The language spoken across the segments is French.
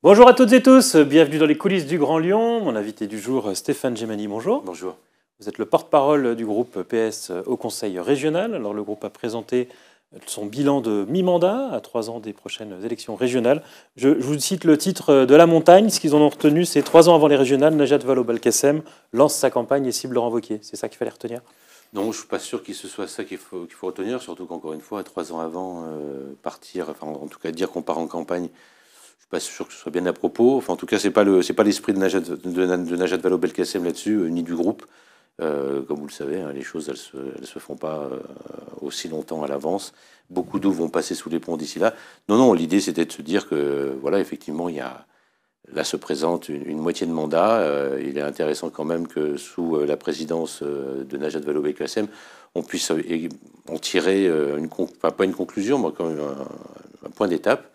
Bonjour à toutes et tous, bienvenue dans les coulisses du Grand Lyon. Mon invité du jour, Stéphane Gemani, bonjour. Bonjour. Vous êtes le porte-parole du groupe PS au Conseil régional. Alors le groupe a présenté son bilan de mi-mandat à 3 ans des prochaines élections régionales. Je vous cite le titre de La Montagne. Ce qu'ils en ont retenu, c'est 3 ans avant les régionales, Najat Vallaud-Belkacem lance sa campagne et cible Laurent Wauquiez. C'est ça qu'il fallait retenir? Non, je ne suis pas sûr que ce soit ça qu'il faut retenir, surtout qu'encore une fois, 3 ans avant, partir, enfin en tout cas dire qu'on part en campagne, je ne suis pas sûr que ce soit bien à propos. Enfin, en tout cas, c'est pas l'esprit de Najat Vallaud-Belkacem là-dessus, ni du groupe. Comme vous le savez, hein, les choses, elles se font pas aussi longtemps à l'avance. Beaucoup d'eau vont passer sous les ponts d'ici là. Non, l'idée, c'était de se dire que, voilà, effectivement, là se présente une moitié de mandat. Il est intéressant quand même que sous la présidence de Najat Vallaud-Belkacem, on puisse en tirer, pas une conclusion, mais quand même un point d'étape.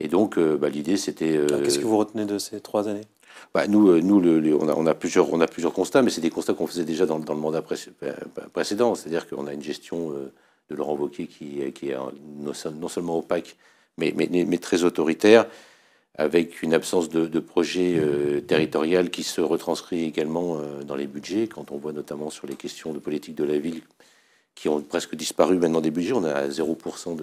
Et donc, l'idée, c'était... Qu'est-ce que vous retenez de ces 3 années? Nous, on a plusieurs constats, mais c'est des constats qu'on faisait déjà dans le mandat précédent. C'est-à-dire qu'on a une gestion de Laurent Wauquiez qui est non seulement opaque, mais très autoritaire, avec une absence de projet territorial qui se retranscrit également dans les budgets. Quand on voit notamment sur les questions de politique de la ville qui ont presque disparu maintenant des budgets, on a 0%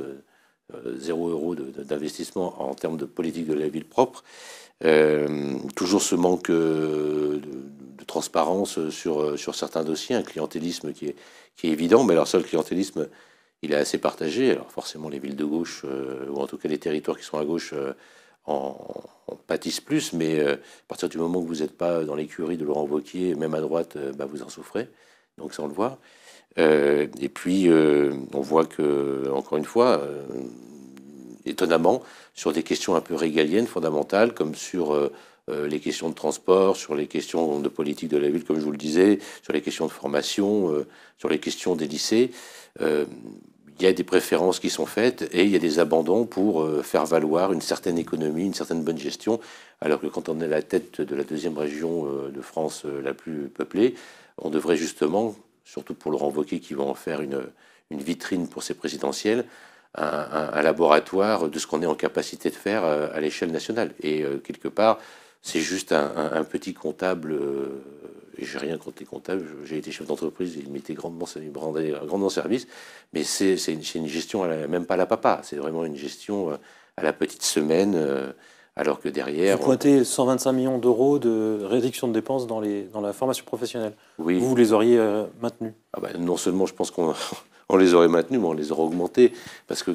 0 euros d'investissement en termes de politique de la ville propre. Toujours ce manque de transparence sur certains dossiers, un clientélisme qui est évident, mais alors ça, le clientélisme, il est assez partagé. Alors forcément, les villes de gauche, ou en tout cas les territoires qui sont à gauche, en pâtissent plus, mais à partir du moment où vous n'êtes pas dans l'écurie de Laurent Wauquiez, même à droite, vous en souffrez. Donc ça, on le voit. Et puis, on voit que, encore une fois, étonnamment, sur des questions un peu régaliennes, fondamentales, comme sur les questions de transport, sur les questions de politique de la ville, comme je vous le disais, sur les questions de formation, sur les questions des lycées, il y a des préférences qui sont faites et il y a des abandons pour faire valoir une certaine économie, une certaine bonne gestion, alors que quand on est à la tête de la deuxième région de France la plus peuplée, on devrait justement, surtout pour Laurent Wauquiez qui va en faire une vitrine pour ses présidentielles, un laboratoire de ce qu'on est en capacité de faire à l'échelle nationale. Et quelque part, c'est juste un petit comptable, et j'ai rien contre les comptables, j'ai été chef d'entreprise, il m'était grandement service, mais c'est une gestion, même pas à la papa, c'est vraiment une gestion à la petite semaine, alors que derrière... Vous pointez 125 millions d'euros de réduction de dépenses dans la formation professionnelle. Oui. Vous les auriez maintenus? Non seulement je pense qu'on les aurait maintenus, mais on les aurait augmentés, parce que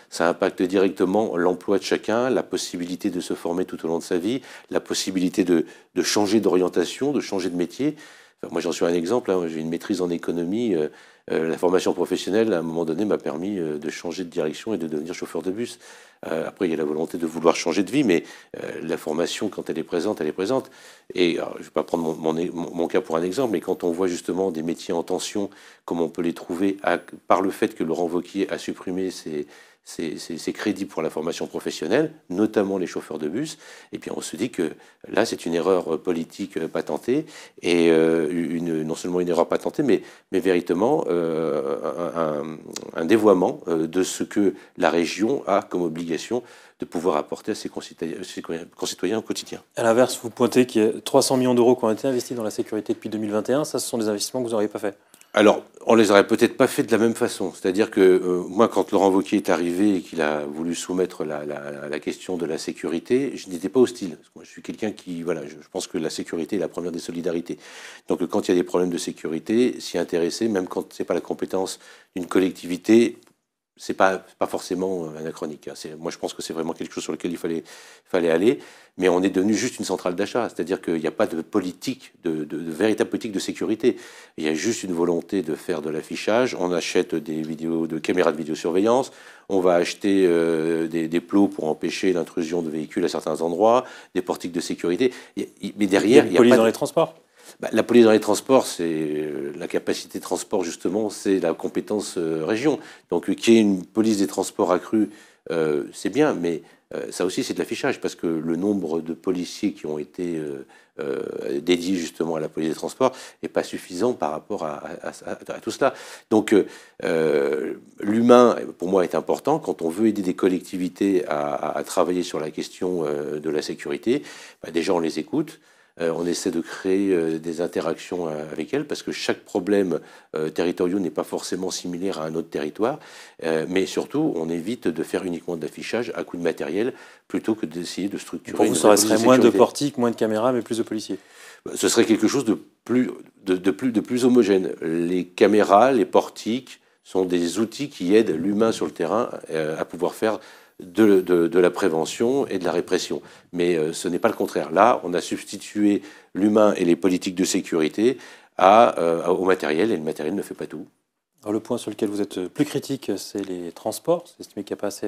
ça impacte directement l'emploi de chacun, la possibilité de se former tout au long de sa vie, la possibilité de changer d'orientation, de changer de métier. Moi, j'en suis un exemple, hein, j'ai une maîtrise en économie. La formation professionnelle, à un moment donné, m'a permis de changer de direction et de devenir chauffeur de bus. Après, il y a la volonté de vouloir changer de vie, mais la formation, quand elle est présente, elle est présente. Et alors, je ne vais pas prendre mon cas pour un exemple, mais quand on voit justement des métiers en tension, comme on peut les trouver par le fait que Laurent Wauquiez a supprimé ses crédits pour la formation professionnelle, notamment les chauffeurs de bus, et bien on se dit que là c'est une erreur politique patentée, et non seulement une erreur patentée, mais véritablement un dévoiement de ce que la région a comme obligation de pouvoir apporter à ses concitoyens au quotidien. À l'inverse, vous pointez qu'il y a 300 millions d'euros qui ont été investis dans la sécurité depuis 2021. Ça, ce sont des investissements que vous n'auriez pas faits? Alors, on les aurait peut-être pas fait de la même façon. C'est-à-dire que moi, quand Laurent Wauquiez est arrivé et qu'il a voulu soumettre la question de la sécurité, je n'étais pas hostile. Parce que moi, je suis quelqu'un qui, voilà, je pense que la sécurité est la première des solidarités. Donc, quand il y a des problèmes de sécurité, s'y intéresser, même quand c'est pas la compétence d'une collectivité, c'est pas forcément anachronique. Hein. Moi, je pense que c'est vraiment quelque chose sur lequel il fallait aller. Mais on est devenu juste une centrale d'achat. C'est-à-dire qu'il n'y a pas de politique, de véritable politique de sécurité. Il y a juste une volonté de faire de l'affichage. On achète des caméras de vidéosurveillance. On va acheter des plots pour empêcher l'intrusion de véhicules à certains endroits, des portiques de sécurité. Mais derrière, il y a police pas dans les transports. La police dans les transports, c'est la capacité de transport, justement, c'est la compétence région. Donc, qu'il y ait une police des transports accrue, c'est bien, mais ça aussi c'est de l'affichage, parce que le nombre de policiers qui ont été dédiés justement à la police des transports n'est pas suffisant par rapport à tout cela. Donc l'humain, pour moi, est important. Quand on veut aider des collectivités à travailler sur la question de la sécurité, déjà on les écoute. On essaie de créer des interactions avec elles, parce que chaque problème territorial n'est pas forcément similaire à un autre territoire, mais surtout on évite de faire uniquement de l'affichage à coup de matériel plutôt que d'essayer de structurer. Pour vous, ça serait moins de portiques, moins de caméras, mais plus de policiers. Ce serait quelque chose de plus homogène. Les caméras, les portiques sont des outils qui aident l'humain sur le terrain à pouvoir faire de la prévention et de la répression. Mais ce n'est pas le contraire. Là, on a substitué l'humain et les politiques de sécurité au matériel, et le matériel ne fait pas tout. Alors, le point sur lequel vous êtes plus critique, c'est les transports. C'est estimé qu'il n'y a pas assez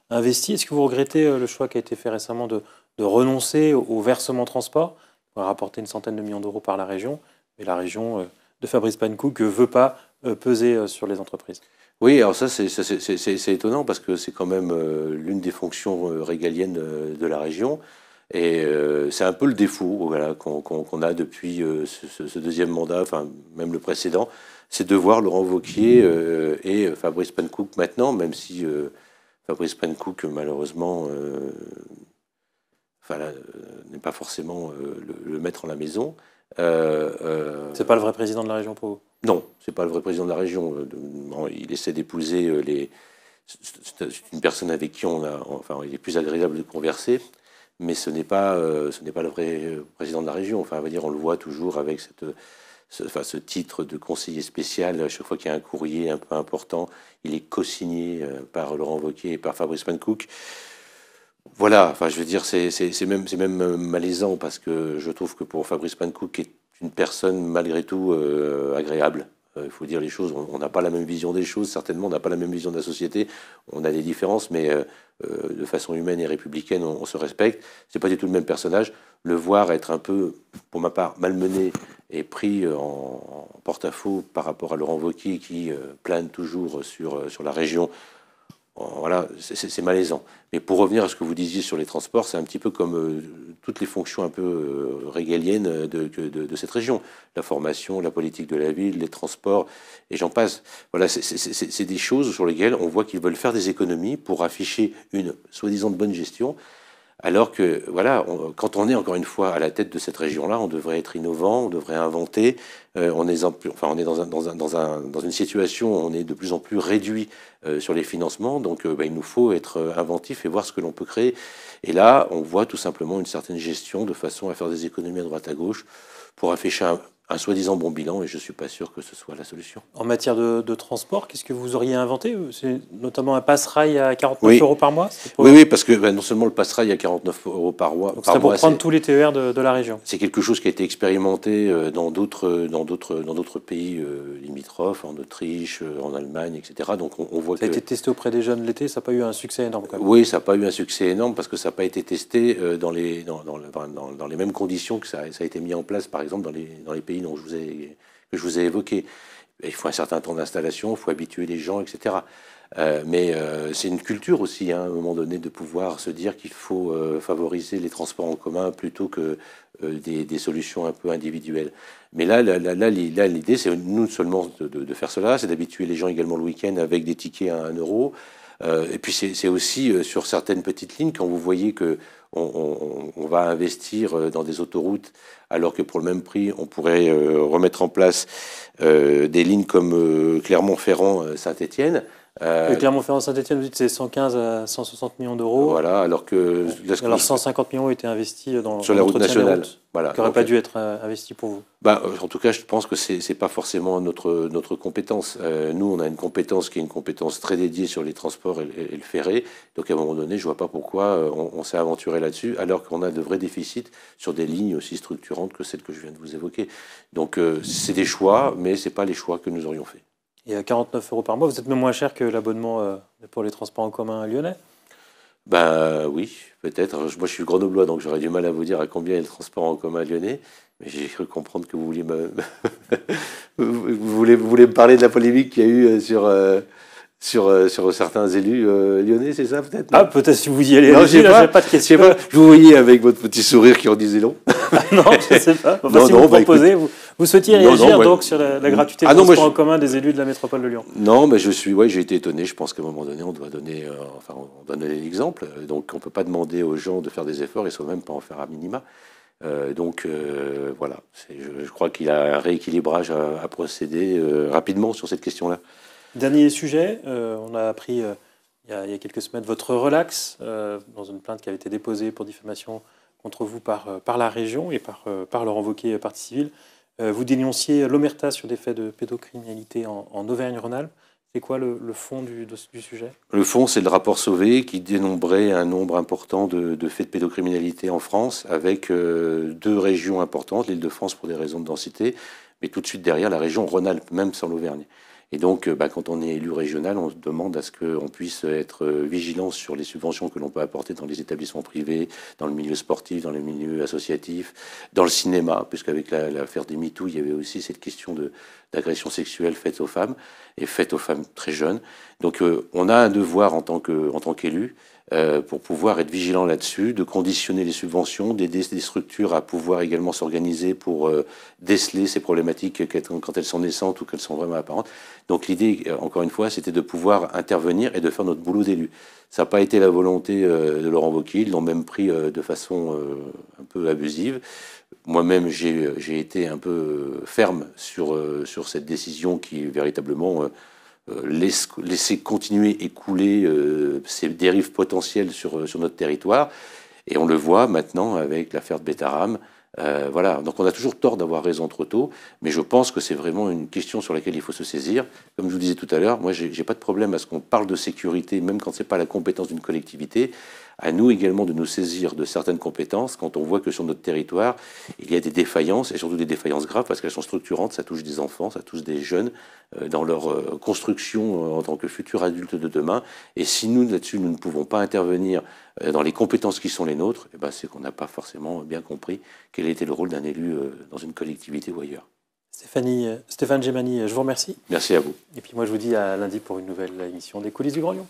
investi. Est-ce que vous regrettez le choix qui a été fait récemment de renoncer au versement transport, pour rapporter une centaine de millions d'euros par la région, et la région de Fabrice Pankouk ne veut pas peser sur les entreprises? Oui, alors ça c'est étonnant, parce que c'est quand même l'une des fonctions régaliennes de la région, et c'est un peu le défaut, voilà, qu'on a depuis ce deuxième mandat, enfin même le précédent, c'est de voir Laurent Wauquiez et Fabrice Pankouk maintenant, même si Fabrice Pankouk malheureusement n'est pas forcément le maître en la maison. C'est pas le vrai président de la région pour vous? Non, c'est pas le vrai président de la région. Il essaie d'épouser c'est une personne avec qui il est plus agréable de converser, mais ce n'est pas le vrai président de la région. Enfin, on va dire, on le voit toujours avec ce titre de conseiller spécial. À chaque fois qu'il y a un courrier un peu important, il est co-signé par Laurent Wauquiez et par Fabrice Pankouk. Voilà, enfin, je veux dire, c'est même malaisant, parce que je trouve que pour Fabrice Pankouk, qui est une personne malgré tout agréable, il faut dire les choses, on n'a pas la même vision des choses, certainement, on n'a pas la même vision de la société, on a des différences, mais de façon humaine et républicaine, on se respecte. C'est pas du tout le même personnage. Le voir être un peu, pour ma part, malmené et pris en porte-à-faux par rapport à Laurent Wauquiez, qui plane toujours sur la région, voilà, c'est malaisant. Mais pour revenir à ce que vous disiez sur les transports, c'est un petit peu comme toutes les fonctions un peu régaliennes de cette région. La formation, la politique de la ville, les transports, et j'en passe. Voilà, c'est des choses sur lesquelles on voit qu'ils veulent faire des économies pour afficher une soi-disant bonne gestion. Alors que, voilà, quand on est encore une fois à la tête de cette région-là, on devrait être innovant, on devrait inventer. On est dans une situation où on est de plus en plus réduit sur les financements. Donc, il nous faut être inventif et voir ce que l'on peut créer. Et là, on voit tout simplement une certaine gestion de façon à faire des économies à droite à gauche pour afficher un soi-disant bon bilan, et je ne suis pas sûr que ce soit la solution. En matière de transport, qu'est-ce que vous auriez inventé? C'est notamment un passe-rail à 49 euros par mois? Oui, parce que non seulement le passe-rail à 49 euros par mois. Donc c'est pour prendre tous les TER de la région. C'est quelque chose qui a été expérimenté dans d'autres pays limitrophes, en Autriche, en Allemagne, etc. Donc on voit ça a été testé auprès des jeunes l'été, ça n'a pas eu un succès énorme quand même. Oui, ça n'a pas eu un succès énorme, parce que ça n'a pas été testé dans les mêmes conditions que ça a été mis en place, par exemple, dans les pays que je vous ai évoqués. Il faut un certain temps d'installation, il faut habituer les gens, etc. Mais c'est une culture aussi, hein, à un moment donné, de pouvoir se dire qu'il faut favoriser les transports en commun plutôt que des solutions un peu individuelles. Mais là l'idée, c'est non seulement de faire cela, c'est d'habituer les gens également le week-end avec des tickets à 1 euro. Et puis c'est aussi sur certaines petites lignes, quand vous voyez que on va investir dans des autoroutes, alors que pour le même prix, on pourrait remettre en place des lignes comme Clermont-Ferrand-Saint-Étienne. Clermont-Ferrand-Saint-Étienne, vous dites c'est 115 à 160 millions d'euros. Voilà, alors que... Alors 150 millions ont été investis sur la route nationale. Voilà. Qui n'aurait pas dû être investi pour vous. En tout cas, je pense que c'est pas forcément notre compétence. Nous, on a une compétence qui est une compétence très dédiée sur les transports et le ferré. Donc à un moment donné, je vois pas pourquoi on s'est aventuré là-dessus, alors qu'on a de vrais déficits sur des lignes aussi structurantes que celles que je viens de vous évoquer. Donc c'est des choix, mais c'est pas les choix que nous aurions faits. Et à 49 euros par mois, vous êtes même moins cher que l'abonnement pour les transports en commun lyonnais? Oui, peut-être. Moi, je suis grenoblois, donc j'aurais du mal à vous dire à combien est le transport en commun lyonnais. Mais j'ai cru comprendre que vous vouliez vous voulez me parler de la polémique qu'il y a eu sur certains élus lyonnais, c'est ça peut-être? Ah, peut-être si vous y allez. Non, J'ai pas de question. Je vous voyais avec votre petit sourire qui en disait long. Non, je ne sais pas. Enfin, Non, si non, vous bah, proposez, vous souhaitiez réagir donc sur la gratuité Ah des non, moi, transports en commun des élus de la métropole de Lyon. Non, mais j'ai été étonné. Je pense qu'à un moment donné, on doit donner, on doit donner l'exemple. Donc, on peut pas demander aux gens de faire des efforts et soi-même pas en faire à minima. Voilà. Je crois qu'il y a un rééquilibrage à procéder rapidement sur cette question-là. Dernier sujet, on a appris il y a quelques semaines votre relax dans une plainte qui avait été déposée pour diffamation contre vous par la région et par Laurent Wauquiez, partie civile. Vous dénonciez l'omerta sur des faits de pédocriminalité en Auvergne-Rhône-Alpes. C'est quoi le fond du sujet? Le fond, c'est le rapport Sauvé qui dénombrait un nombre important de faits de pédocriminalité en France, avec deux régions importantes, l'Île-de-France pour des raisons de densité, mais tout de suite derrière la région Rhône-Alpes, même sans l'Auvergne. Et donc, quand on est élu régional, on demande à ce qu'on puisse être vigilant sur les subventions que l'on peut apporter dans les établissements privés, dans le milieu sportif, dans le milieu associatif, dans le cinéma, puisqu'avec l'affaire des MeToo, il y avait aussi cette question d'agression sexuelle faite aux femmes, et faite aux femmes très jeunes. Donc, on a un devoir en tant qu'élu, pour pouvoir être vigilant là-dessus, de conditionner les subventions, d'aider des structures à pouvoir également s'organiser pour déceler ces problématiques quand elles sont naissantes ou qu'elles sont vraiment apparentes. Donc l'idée, encore une fois, c'était de pouvoir intervenir et de faire notre boulot d'élu. Ça n'a pas été la volonté de Laurent Wauquiez, ils l'ont même pris de façon un peu abusive. Moi-même, j'ai été un peu ferme sur cette décision qui véritablement laisser continuer et couler ces dérives potentielles sur notre territoire. Et on le voit maintenant avec l'affaire de Betaram. Voilà. Donc on a toujours tort d'avoir raison trop tôt, mais je pense que c'est vraiment une question sur laquelle il faut se saisir. Comme je vous disais tout à l'heure, moi j'ai pas de problème à ce qu'on parle de sécurité, même quand c'est pas la compétence d'une collectivité. À nous également de nous saisir de certaines compétences quand on voit que sur notre territoire, il y a des défaillances, et surtout des défaillances graves, parce qu'elles sont structurantes, ça touche des enfants, ça touche des jeunes, dans leur construction en tant que futurs adultes de demain. Et si nous, là-dessus, nous ne pouvons pas intervenir dans les compétences qui sont les nôtres, eh ben, c'est qu'on n'a pas forcément bien compris quel était le rôle d'un élu dans une collectivité ou ailleurs. Stéphane Gemani, je vous remercie. Merci à vous. Et puis moi, je vous dis à lundi pour une nouvelle émission des Coulisses du Grand Lyon.